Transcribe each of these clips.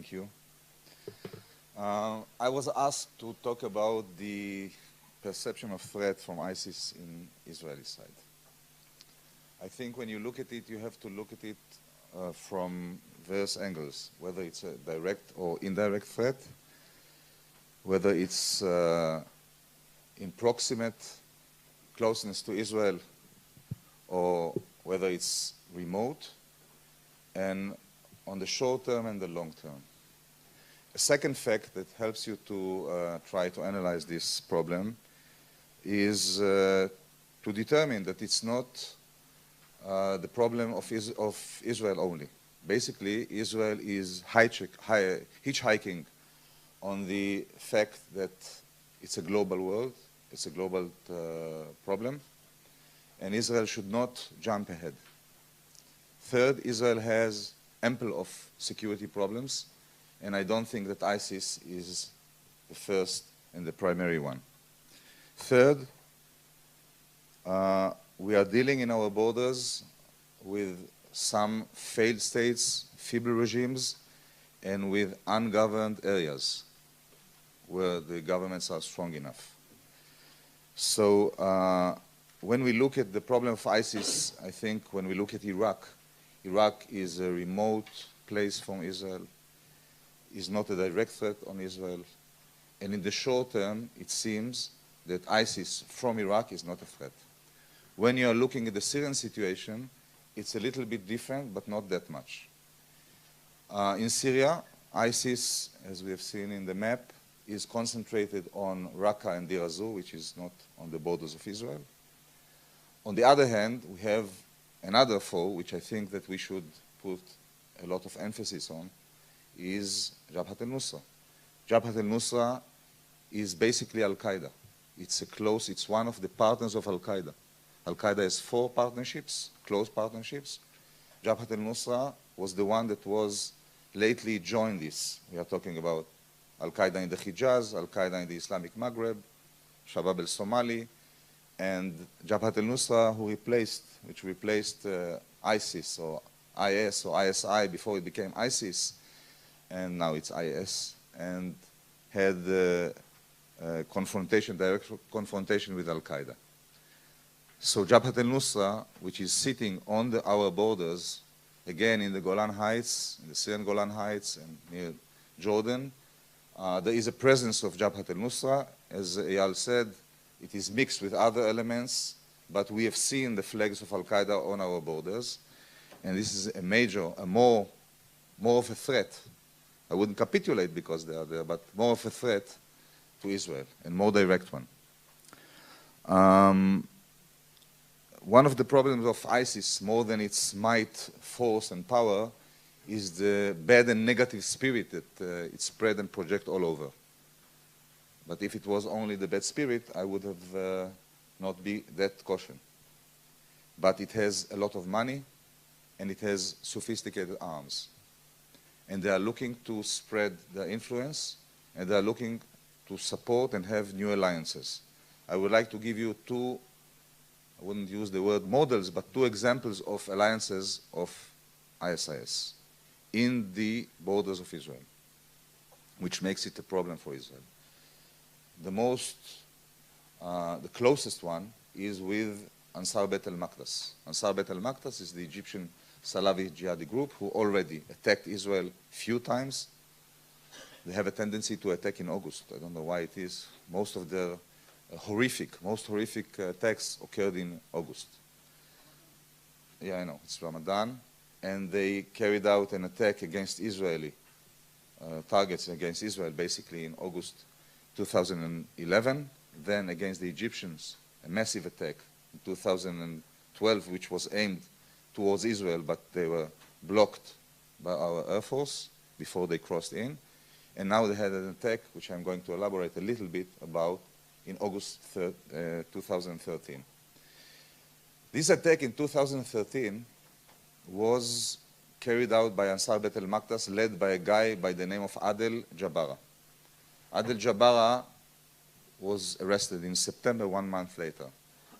Thank you. I was asked to talk about the perception of threat from ISIS in Israeli side. I think when you look at it, you have to look at it from various angles, whether it's a direct or indirect threat, whether it's in proximate closeness to Israel, or whether it's remote, and on the short term and the long term. A second fact that helps you to try to analyze this problem is to determine that it's not the problem of Israel only. Basically, Israel is hitchhiking on the fact that it's a global world, it's a global problem, and Israel should not jump ahead. Third, Israel has ample of security problems, and I don't think that ISIS is the first and the primary one. Third, we are dealing in our borders with some failed states, feeble regimes, and with ungoverned areas where the governments are strong enough. So when we look at the problem of ISIS, I think when we look at Iraq, Iraq is a remote place from Israel, is not a direct threat on Israel, and in the short term, it seems that ISIS from Iraq is not a threat. When you are looking at the Syrian situation, it's a little bit different, but not that much. In Syria, ISIS, as we have seen in the map, is concentrated on Raqqa and Deir ez-Zor, which is not on the borders of Israel. On the other hand, we have another foe, which I think that we should put a lot of emphasis on, is Jabhat al-Nusra. Jabhat al-Nusra is basically Al-Qaeda. It's one of the partners of Al-Qaeda. Al-Qaeda has 4 partnerships, close partnerships. Jabhat al-Nusra was the one that was lately joined this. We are talking about Al-Qaeda in the Hijaz, Al-Qaeda in the Islamic Maghreb, Shabab al-Somali, and Jabhat al-Nusra, which replaced ISIS or IS or ISI before it became ISIS, and now it's IS, and had direct confrontation with Al-Qaeda. So Jabhat al-Nusra, which is sitting on our borders, again in the Golan Heights, in the Syrian Golan Heights and near Jordan, there is a presence of Jabhat al-Nusra. As Eyal said, it is mixed with other elements, but we have seen the flags of Al-Qaeda on our borders, and this is more of a threat. I wouldn't capitulate because they are there, but more of a threat to Israel, and more direct one. One of the problems of ISIS, more than its might, force, and power, is the bad and negative spirit that it spread and project all over. But if it was only the bad spirit, I would have not be that cautious. But it has a lot of money, and it has sophisticated arms. And they are looking to spread their influence, and they are looking to support and have new alliances. I would like to give you 2, I wouldn't use the word models, but 2 examples of alliances of ISIS in the borders of Israel, which makes it a problem for Israel. The closest one is with Ansar Beit al-Maqdas. Ansar Beit al-Maqdas is the Egyptian Salafi jihadi group who already attacked Israel few times. They have a tendency to attack in August. I don't know why it is. Most of their most horrific attacks occurred in August. Yeah, I know, it's Ramadan. And they carried out an attack against Israeli targets against Israel, basically in August 2011. Then against the Egyptians, a massive attack in 2012, which was aimed towards Israel, but they were blocked by our Air Force before they crossed in. And now they had an attack, which I'm going to elaborate a little bit about, in August 2013. This attack in 2013 was carried out by Ansar Beit al-Maqdas, led by a guy by the name of Adel Jabara. Adel Jabara was arrested in September, 1 month later.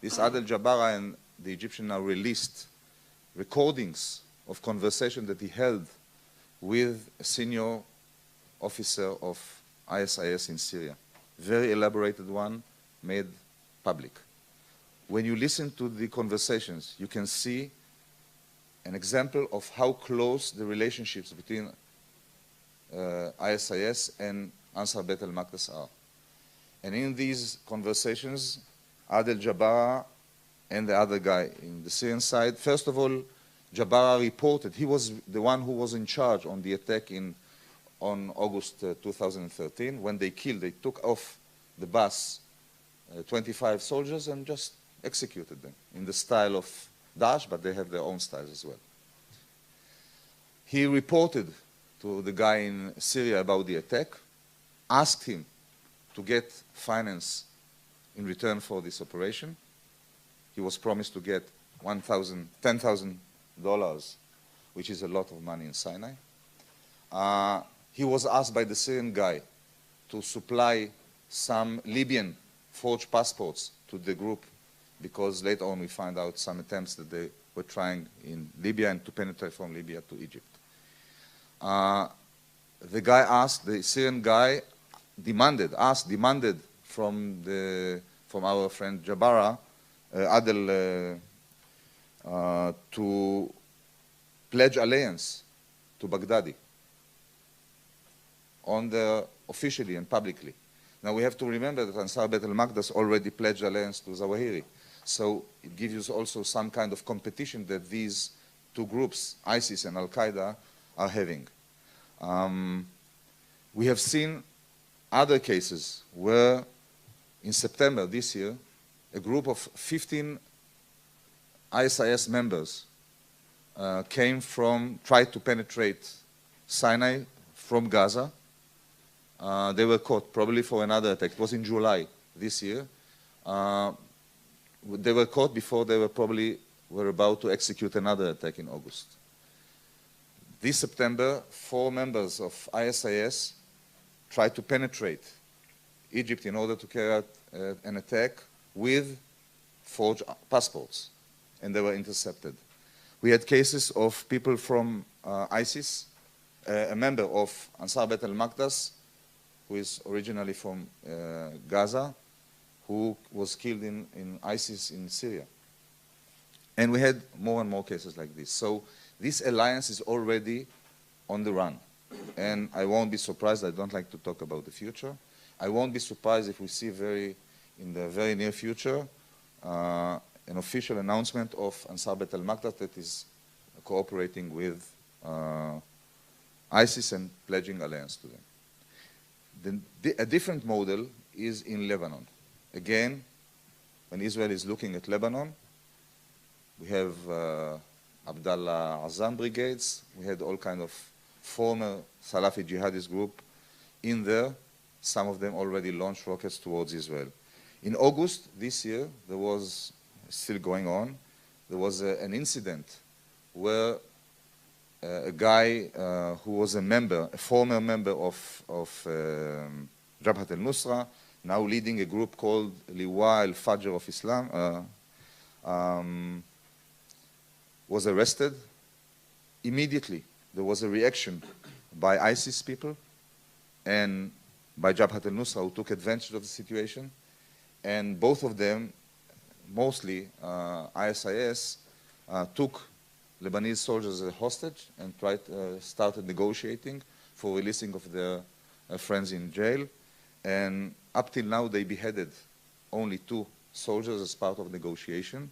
This Adel Jabara and the Egyptian now released recordings of conversation that he held with a senior officer of ISIS in Syria. Very elaborated one, made public. When you listen to the conversations, you can see an example of how close the relationships between ISIS and Ansar Beit al-Maqdis are. And in these conversations, Adel Jabara and the other guy in the Syrian side, first of all, Jabara reported, he was the one who was in charge on the attack on August 2013. When they killed, they took off the bus 25 soldiers and just executed them in the style of Daesh, but they have their own styles as well. He reported to the guy in Syria about the attack, asked him to get finance in return for this operation. He was promised to get $10,000, which is a lot of money in Sinai. He was asked by the Syrian guy to supply some Libyan forged passports to the group, because later on we find out some attempts that they were trying in Libya and to penetrate from Libya to Egypt. The guy asked, the Syrian guy demanded from our friend Jabara, Adel, to pledge alliance to Baghdadi officially and publicly. Now we have to remember that Ansar Beit al-Maqdis already pledged alliance to Zawahiri. So it gives you also some kind of competition that these two groups, ISIS and Al-Qaeda, are having. We have seen other cases where in September this year, a group of 15 ISIS members tried to penetrate Sinai from Gaza. They were caught probably for another attack. It was in July this year. They were caught before they were about to execute another attack in August. This September, 4 members of ISIS tried to penetrate Egypt in order to carry out an attack with forged passports, and they were intercepted. We had cases of people from ISIS, a member of Ansar Beit al-Maqdis, who is originally from Gaza, who was killed in ISIS in Syria. And we had more and more cases like this. So this alliance is already on the run. And I won't be surprised, I don't like to talk about the future. I won't be surprised if we see in the very near future an official announcement of Ansar Beit al-Maqdis that is cooperating with ISIS and pledging alliance to them. A different model is in Lebanon. Again, when Israel is looking at Lebanon, we have Abdallah Azzam brigades. We had all kind of former Salafi jihadist group in there. Some of them already launched rockets towards Israel. In August this year, there was still going on. There was an incident where a guy who was a former member of Jabhat al-Nusra, now leading a group called Liwa al-Fajr of Islam, was arrested. Immediately, there was a reaction by ISIS people and by Jabhat al-Nusra, who took advantage of the situation. And both of them, mostly ISIS, took Lebanese soldiers as a hostage and started negotiating for releasing of their friends in jail. And up till now, they beheaded only 2 soldiers as part of negotiation.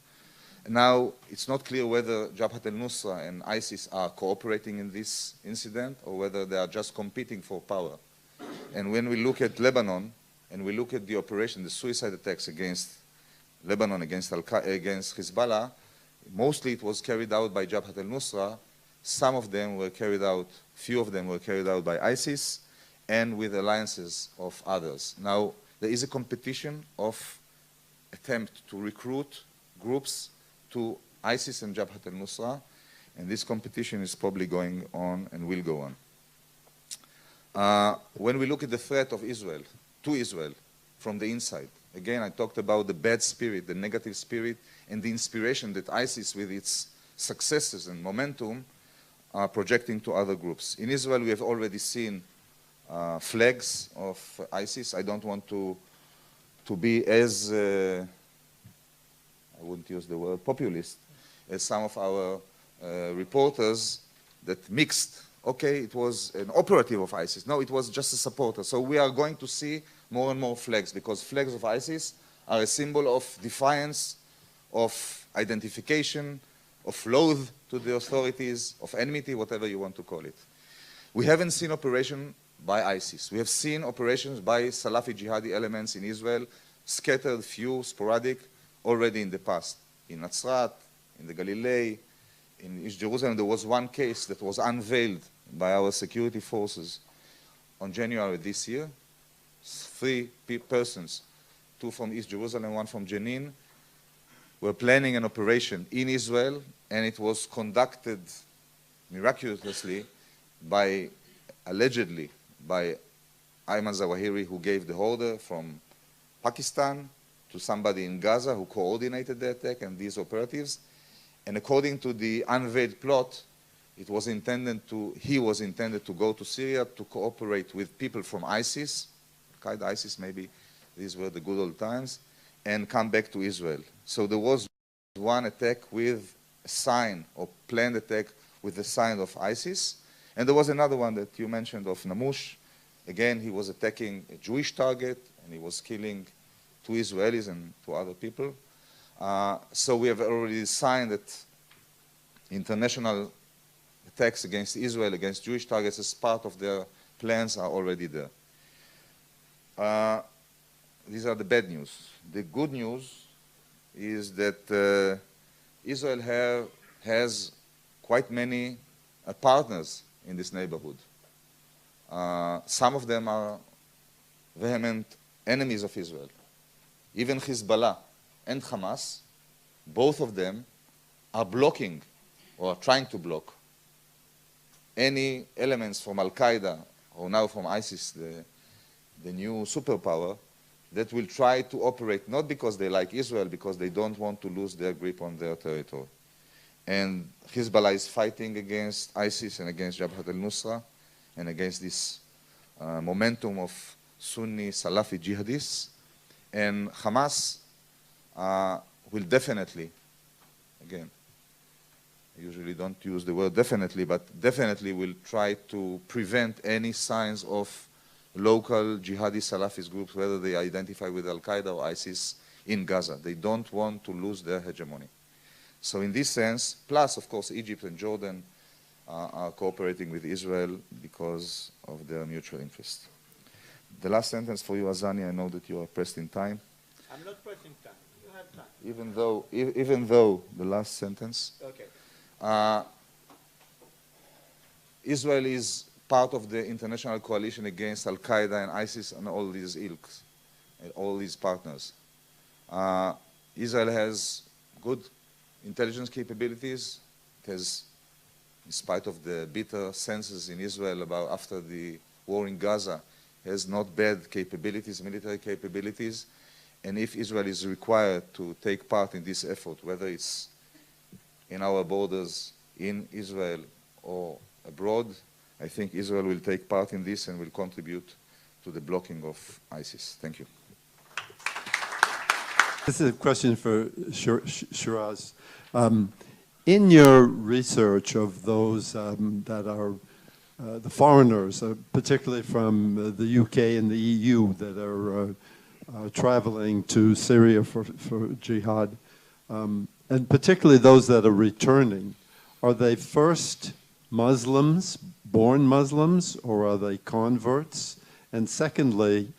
Now, it's not clear whether Jabhat al-Nusra and ISIS are cooperating in this incident or whether they are just competing for power. And when we look at Lebanon and we look at the operation, the suicide attacks against Lebanon, against Hezbollah, mostly it was carried out by Jabhat al-Nusra. Some of them were carried out, few of them were carried out by ISIS and with alliances of others. Now, there is a competition of attempt to recruit groups to ISIS and Jabhat al-Nusra, and this competition is probably going on and will go on. When we look at the threat of Israel, to Israel, from the inside, again, I talked about the bad spirit, the negative spirit, and the inspiration that ISIS, with its successes and momentum, are projecting to other groups. In Israel, we have already seen flags of ISIS. I don't want to be as, I wouldn't use the word populist, as some of our reporters that mixed. Okay, it was an operative of ISIS. No, it was just a supporter. So we are going to see more and more flags, because flags of ISIS are a symbol of defiance, of identification, of loathe to the authorities, of enmity, whatever you want to call it. We haven't seen operation by ISIS. We have seen operations by Salafi jihadi elements in Israel, scattered, few, sporadic, already in the past. In Nazrat, in the Galilee, in East Jerusalem, there was one case that was unveiled by our security forces on January this year. 3 persons, 2 from East Jerusalem, 1 from Jenin, were planning an operation in Israel, and it was conducted miraculously by, allegedly, by Ayman Zawahiri, who gave the order from Pakistan to somebody in Gaza who coordinated the attack and these operatives. And according to the unveiled plot, it was intended to, he was intended to go to Syria to cooperate with people from ISIS, Al-Qaeda, ISIS, maybe these were the good old times, and come back to Israel. So there was one attack with a sign, or planned attack with the sign of ISIS. And there was another one that you mentioned of Namush. Again, he was attacking a Jewish target, and he was killing 2 Israelis and 2 other people. So we have already signed that international attacks against Israel, against Jewish targets, as part of their plans are already there. These are the bad news. The good news is that Israel has quite many partners in this neighborhood. Some of them are vehement enemies of Israel. Even Hezbollah and Hamas, both of them are blocking or trying to block any elements from Al-Qaeda or now from ISIS, the new superpower, that will try to operate, not because they like Israel, because they don't want to lose their grip on their territory. And Hezbollah is fighting against ISIS and against Jabhat al-Nusra and against this momentum of Sunni Salafi jihadists. And Hamas will definitely, again, I usually don't use the word definitely, but definitely will try to prevent any signs of local jihadi Salafist groups, whether they identify with Al-Qaeda or ISIS, in Gaza. They don't want to lose their hegemony. So in this sense, plus, of course, Egypt and Jordan are cooperating with Israel because of their mutual interest. The last sentence for you, Azani, I know that you are pressed in time. I'm not pressed in time. You have time. Even though the last sentence. Okay. Israel is part of the international coalition against Al-Qaeda and ISIS and all these ilks, and all these partners. Israel has good intelligence capabilities. It has, in spite of the bitter senses in Israel about after the war in Gaza, has not bad capabilities, military capabilities. And if Israel is required to take part in this effort, whether it's in our borders, in Israel, or abroad, I think Israel will take part in this and will contribute to the blocking of ISIS. Thank you. This is a question for Shiraz. In your research of those that are the foreigners, particularly from the UK and the EU that are traveling to Syria for jihad, and particularly those that are returning, are they first Muslims, born Muslims, or are they converts? And secondly,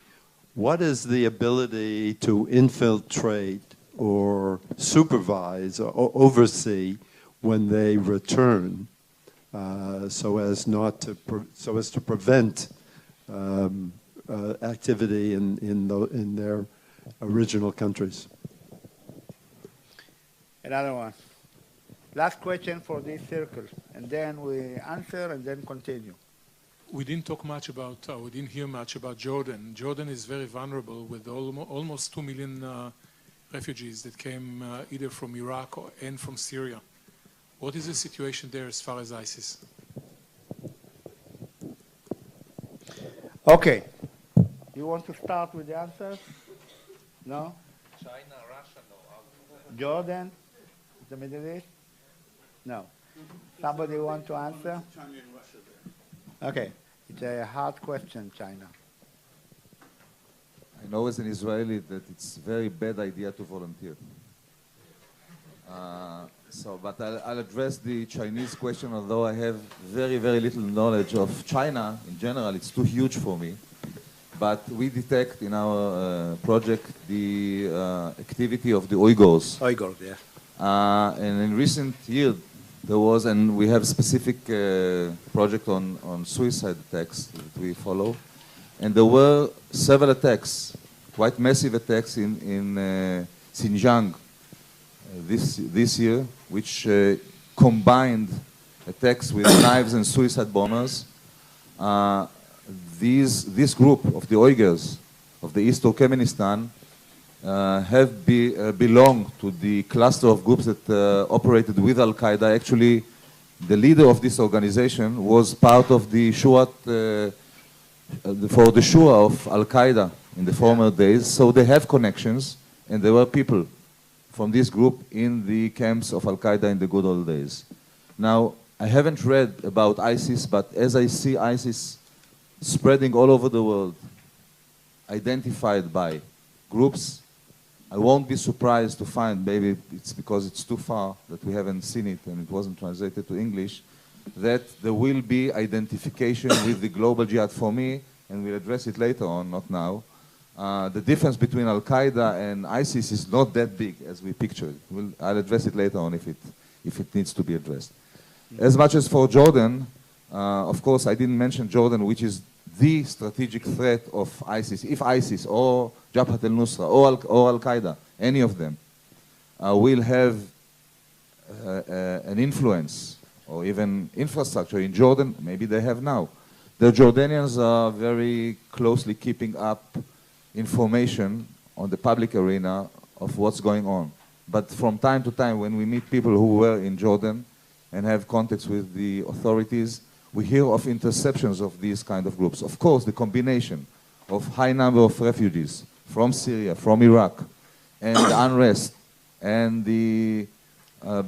what is the ability to infiltrate or supervise or oversee when they return, so as to prevent activity in their original countries? Another one. Last question for this circle, and then we answer and then continue. We didn't talk much about, we didn't hear much about Jordan. Jordan is very vulnerable with almost 2 million refugees that came either from Iraq and from Syria. What is the situation there as far as ISIS? Okay. You want to start with the answers? No? China, Russia, no. Jordan? The Middle East? No. Somebody want to answer? China and Russia there. Okay. It's a hard question, China. I know as an Israeli that it's a very bad idea to volunteer. But I'll address the Chinese question, although I have very, very little knowledge of China in general. It's too huge for me. But we detect in our project the activity of the Uyghurs. Uyghurs, yeah. And in recent years, there was, and we have specific project on suicide attacks that we follow. And there were several attacks, quite massive attacks in Xinjiang this year, which combined attacks with knives and suicide bombers. This group of the Uyghurs of the East Turkmenistan have belonged to the cluster of groups that operated with Al-Qaeda. Actually, the leader of this organization was part of the Shura, for the Shura of Al-Qaeda in the former days. So they have connections, and there were people from this group in the camps of Al-Qaeda in the good old days. Now, I haven't read about ISIS, but as I see ISIS spreading all over the world, identified by groups, I won't be surprised to find, maybe it's because it's too far that we haven't seen it and it wasn't translated to English, that there will be identification with the global jihad for me, and we'll address it later on, not now. The difference between Al-Qaeda and ISIS is not that big as we pictured. I'll address it later on if it needs to be addressed. As much as for Jordan, of course, I didn't mention Jordan, which is the strategic threat of ISIS. If ISIS or Jabhat al-Nusra or Al-Qaeda, any of them, will have an influence or even infrastructure in Jordan, maybe they have now. The Jordanians are very closely keeping up information on the public arena of what's going on. But from time to time, when we meet people who were in Jordan and have contacts with the authorities, we hear of interceptions of these kind of groups. Of course, the combination of high number of refugees from Syria, from Iraq, and the unrest, and the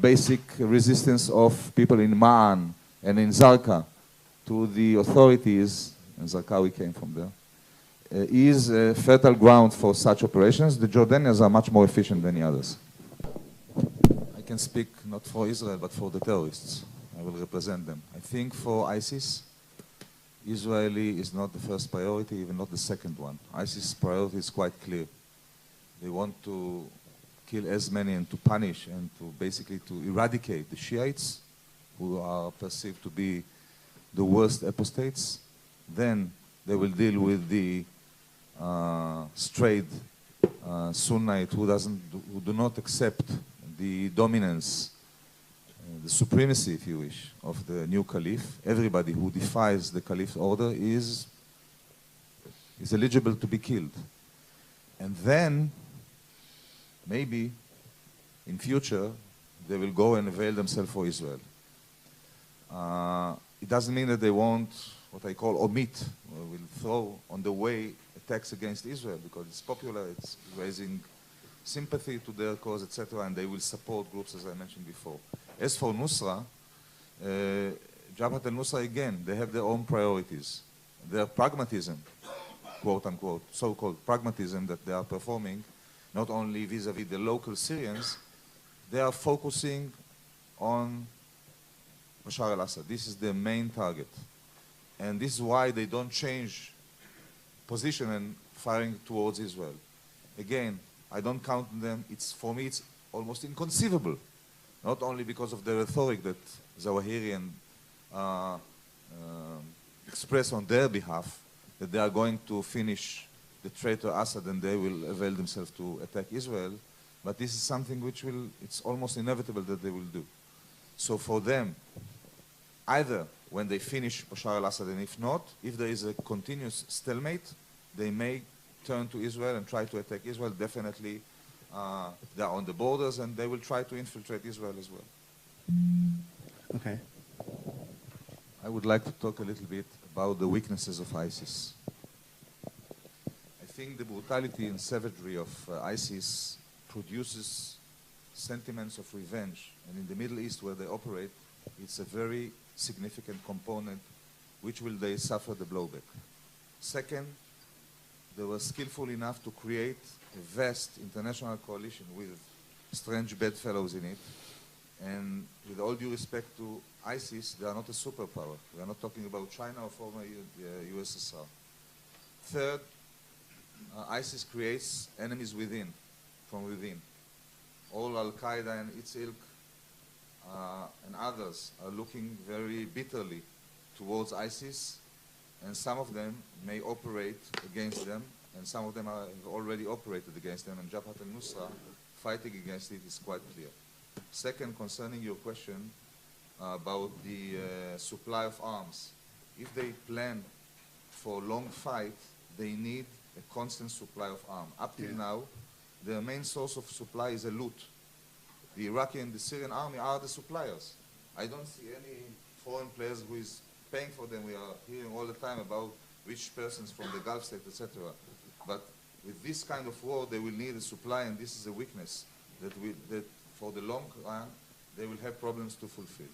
basic resistance of people in Ma'an and in Zarqa to the authorities, and Zarqawi came from there, is a fertile ground for such operations. The Jordanians are much more efficient than the others. I can speak not for Israel, but for the terrorists. I will represent them. I think for ISIS, Israeli is not the first priority, even not the second one. ISIS' priority is quite clear. They want to kill as many and to punish and to basically to eradicate the Shiites, who are perceived to be the worst apostates. Then they will deal with the strayed Sunnite who do not accept the dominance, the supremacy, if you wish, of the new caliph. Everybody who defies the caliph's order is eligible to be killed. And then, maybe, in future, they will go and avail themselves for Israel. It doesn't mean that they won't, what I call, omit, or will throw on the way attacks against Israel, because it's popular, it's raising sympathy to their cause, etc., and they will support groups, as I mentioned before. As for Nusra, Jabhat al-Nusra, again, they have their own priorities. Their pragmatism, quote unquote, so-called pragmatism that they are performing, not only vis-a-vis the local Syrians, they are focusing on Bashar al-Assad. This is their main target. And this is why they don't change position and firing towards Israel. Again, I don't count them. For me, it's almost inconceivable. Not only because of the rhetoric that Zawahiri express on their behalf, that they are going to finish the traitor Assad and they will avail themselves to attack Israel, but this is something which it's almost inevitable that they will do. So for them, either when they finish Bashar al-Assad, and if not, if there is a continuous stalemate, they may turn to Israel and try to attack Israel. Definitely, they are on the borders, and they will try to infiltrate Israel as well. Okay. I would like to talk a little bit about the weaknesses of ISIS. think the brutality and savagery of ISIS produces sentiments of revenge. And in the Middle East where they operate, it's a very significant component which will they suffer the blowback. Second, they were skillful enough to create a vast international coalition with strange bedfellows in it. And with all due respect to ISIS, they are not a superpower. We are not talking about China or former USSR. Third, ISIS creates enemies from within. All Al-Qaeda and its ilk and others are looking very bitterly towards ISIS, and some of them may operate against them, and some of them have already operated against them, and Jabhat al-Nusra fighting against it is quite clear. Second, concerning your question about the supply of arms, if they plan for a long fight, they need a constant supply of arms. Up till now, their main source of supply is a loot. The Iraqi and the Syrian army are the suppliers. I don't see any foreign players who is paying for them. We are hearing all the time about rich persons from the Gulf state, etc. But with this kind of war, they will need a supply, and this is a weakness that for the long run, they will have problems to fulfill.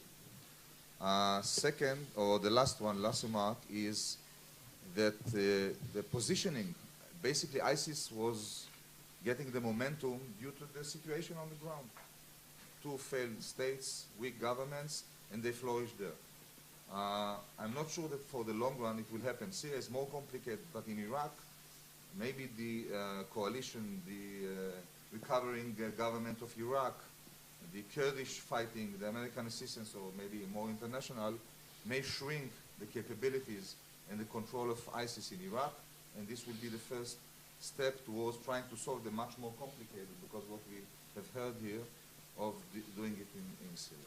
Second, or the last remark, is that the positioning, basically ISIS was getting the momentum due to the situation on the ground. Two failed states, weak governments, and they flourished there. I'm not sure that for the long run it will happen. Syria is more complicated, but in Iraq, maybe the coalition, the recovering government of Iraq, the Kurdish fighting, the American assistance, or maybe more international, may shrink the capabilities and the control of ISIS in Iraq, and this will be the first step towards trying to solve the much more complicated, because what we have heard here, of doing it in Syria.